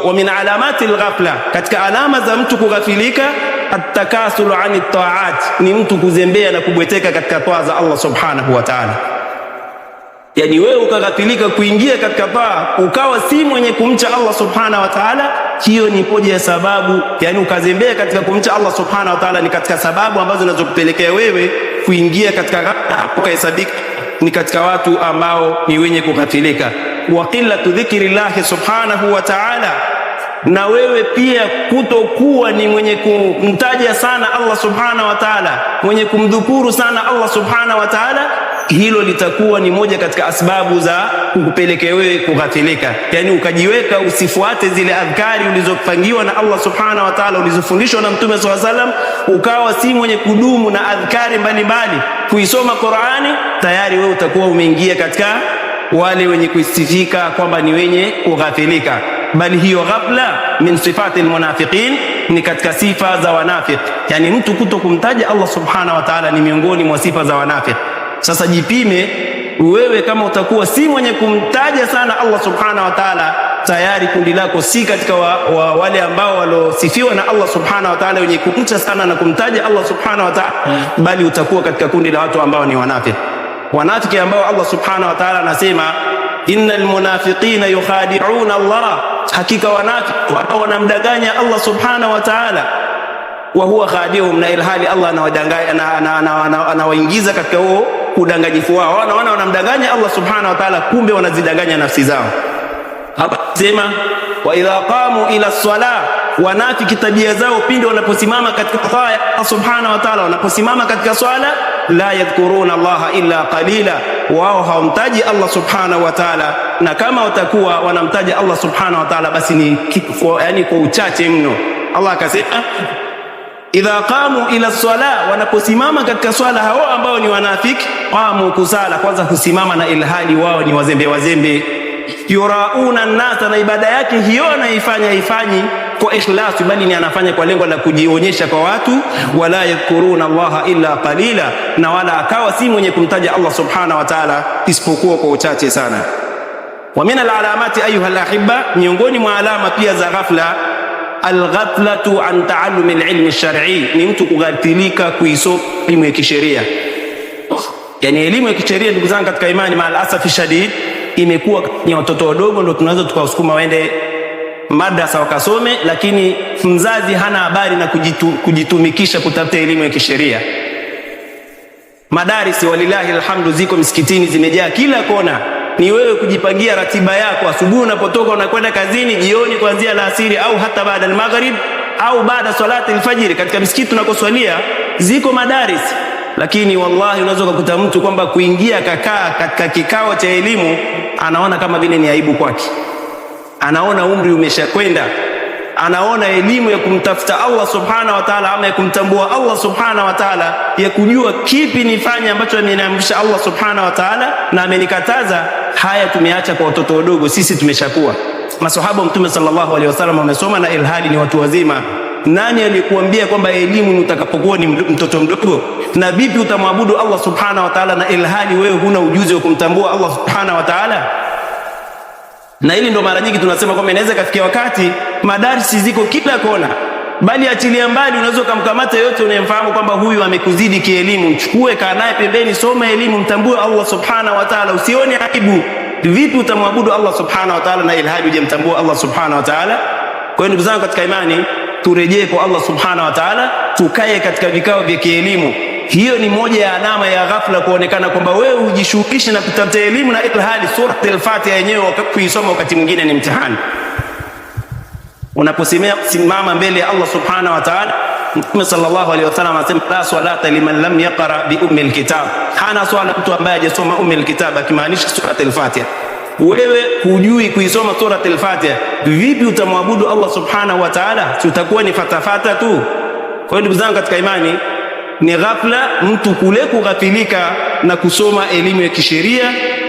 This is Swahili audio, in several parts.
Wa min alamati alghafla, katika alama za mtu kughafilika, at-takasulu ani taat, ni mtu kuzembea na kubweteka katika toa za Allah subhanahu wa ta'ala. Yani wewe ukaghafilika kuingia katika taa, ukawa si mwenye kumcha Allah subhanahu wa ta'ala, hiyo ni moja ya sababu. Yani ukazembea katika kumcha Allah subhanahu wa ta'ala, ni katika sababu ambazo zinazokupelekea wewe kuingia katika ghafla, ukahesabika ni katika watu ambao ni wenye kughafilika. Wa qillatu dhikrillahi subhanahu wa ta'ala, na wewe pia kutokuwa ni mwenye kumtaja sana Allah subhanahu wa ta'ala, mwenye kumdhukuru sana Allah subhanahu wa ta'ala, hilo litakuwa ni moja katika asbabu za kukupelekea wewe kughafilika. Yani ukajiweka usifuate zile adhkari ulizopangiwa na Allah subhanahu wa ta'ala, ulizofundishwa na Mtume sallallahu alaihi wasallam, ukawa si mwenye kudumu na adhkari mbalimbali, kuisoma Qur'ani, tayari wewe utakuwa umeingia katika wale wenye kuisifika kwamba ni wenye kughafilika. Bali hiyo ghafla min sifati almunafiqin, ni katika sifa za wanafiki. Yani mtu kutokumtaja Allah subhanahu wa ta'ala ni miongoni mwa sifa za wanafiki. Sasa jipime wewe, kama utakuwa si mwenye kumtaja sana Allah subhanahu wa ta'ala, tayari kundi lako si katika wale ambao walosifiwa na Allah subhanahu wa ta'ala wenye kumcha sana na kumtaja Allah subhanahu wa ta'ala, bali utakuwa katika kundi la watu ambao ni wanafiki. Wanafiki ambao Allah subhanahu wa ta'ala anasema innal munafiqina yukhadi'una Allah, hakika wanafiki wao wanamdanganya Allah subhanahu wa ta'ala, wa huwa khadi'uhum, na ilhali Allah anawadanganya, anawaingiza katika huo udanganyifu wao. Wanaona wanamdanganya Allah subhanahu wa ta'ala, kumbe wanazidanganya nafsi zao. Hapa sema wa idha qamu ila salah, wanafiki tabia zao pindi wanaposimama katika taa ya Allah subhanahu wa ta'ala, wanaposimama katika swala, la yadhkuruna Allah illa qalila, wao hawamtaji Allah subhanahu wa ta'ala, na kama watakuwa wanamtaja Allah subhanahu wa ta'ala basi ni yani kwa uchache mno. Allah akasema idha qamu ila sala, wanaposimama katika swala hao ambao ni wanafiki, qamu kusala, kwanza husimama na ilhali wao ni wazembe. Yurauna nasa, na ibada yake hiyo anaifanya ifanyi kwa ikhlas, bali ni anafanya kwa lengo la kujionyesha kwa watu. Wala yadhkuruna Allah illa qalila, na wala akawa si mwenye kumtaja Allah subhanahu wa ta'ala isipokuwa kwa uchache sana. Wa min alalamati ayuha alahibba, miongoni mwa alama pia za ghafla, alghaflatu an ta'allumi alilmi alshar'i, ni mtu kughafilika kuisoma elimu ya kisheria. Yani elimu ya kisheria, ndugu zangu katika imani, maalasafi shadid, imekuwa ni watoto wadogo ndio tunaweza tukawasukuma waende madrasa wakasome, lakini mzazi hana habari na kujitumikisha kutafuta elimu ya kisheria. Madarisi walillahi alhamdu ziko msikitini, zimejaa kila kona. Ni wewe kujipangia ratiba yako, asubuhi unapotoka unakwenda kazini, jioni kuanzia alasiri au hata baada al-maghrib au baada salati al-fajr, katika msikiti tunakoswalia ziko madarisi. Lakini wallahi unaweza kukuta mtu kwamba kuingia kakaa katika kikao cha elimu anaona kama vile ni aibu kwake, anaona umri umeshakwenda, anaona elimu ya kumtafuta Allah subhanahu wa ta'ala ama ya kumtambua Allah subhanahu wa ta'ala, ya kujua kipi nifanye ambacho ameniamrisha Allah subhanahu wa ta'ala na amenikataza, haya tumeacha kwa watoto wadogo. Sisi tumeshakuwa maswahaba wa Mtume sallallahu alaihi wasallam, wamesoma na ilhali ni watu wazima. Nani alikuambia kwamba elimu utakapokuwa ni mtoto mdogo? Na vipi utamwabudu Allah subhanahu wa ta'ala na ilhali wewe huna ujuzi wa kumtambua Allah subhanahu wa ta'ala? Na hili ndo mara nyingi tunasema kwamba inaweza kafikia wakati madarisi ziko kila kona, bali achilia mbali, unaweza kumkamata yote unayemfahamu kwamba huyu amekuzidi kielimu, mchukue kaa naye pembeni, soma elimu, mtambue Allah subhanahu wa ta'ala, usione aibu. Vipi utamwabudu Allah subhanahu wa ta'ala na ilhali hujamtambua Allah subhanahu wa ta'ala? Kwa hiyo ndugu zangu katika imani, turejee kwa Allah subhanahu wa ta'ala, tukae katika vikao vya kielimu. Hiyo ni moja ya alama ya ghafla, kuonekana kwamba wewe hujishughulishi na kutafuta elimu na ilhali sura al-Fatiha yenyewe kuisoma wakati mwingine ni mtihani. Unaposimama mbele ya Allah subhanahu wa ta'ala, Mtume sallallahu alaihi wasallam anasema la salata liman lam yaqra bi ummi al-kitab, hana swala mtu ambaye hajasoma ummi al-kitab, akimaanisha sura al-Fatiha. Wewe hujui kuisoma sura al-Fatiha, vipi utamwabudu Allah subhanahu wa ta'ala? Si utakuwa ni fatafata tu. Kwa hiyo ndugu zangu katika imani, ni ghafla mtu kule kughafilika na kusoma elimu ya kisheria,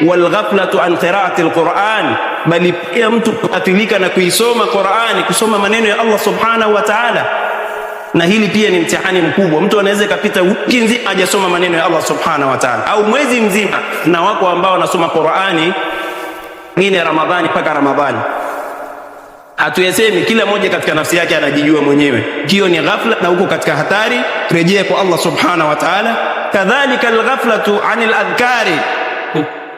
wal ghaflatu an qira'ati al-Qur'an, bali pia mtu kughafilika na kuisoma Qur'ani, kusoma maneno ya Allah subhanahu wa ta'ala. Na hili pia ni mtihani mkubwa. Mtu anaweza kapita wiki nzima hajasoma maneno ya Allah subhanahu wa ta'ala, au mwezi mzima, na wako ambao wanasoma Qur'ani ngine Ramadhani mpaka Ramadhani. Hatuyasemi, kila mmoja katika nafsi yake anajijua mwenyewe. Hiyo ni ghafla na uko katika hatari, rejea kwa Allah subhanahu wa ta'ala. Kadhalika alghaflatu anil adhkari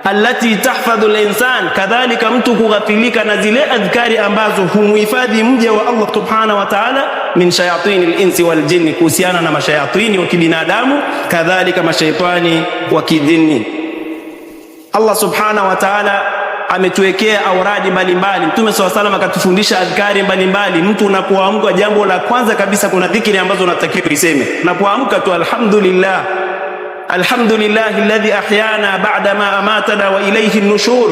allati tahfadhu al-insan, kadhalika mtu kughafilika na zile adhkari ambazo humuhifadhi mja wa Allah subhanahu wa ta'ala, min shayatini al-insi wal jinni, kuhusiana na mashayatini wa kibinadamu, kadhalika mashaitani wa kidini. Allah subhanahu wa ta'ala ametuwekea auradi mbalimbali. Mtume sallallahu alayhi wasallam akatufundisha adhkari mbalimbali. Mtu unapoamka, jambo la kwanza kabisa kuna dhikri ambazo unatakiwa useme. Unapoamka tu alhamdulillah, alhamdulillahi alladhi ahyana ba'da ma amatana wa ilayhi an-nushur.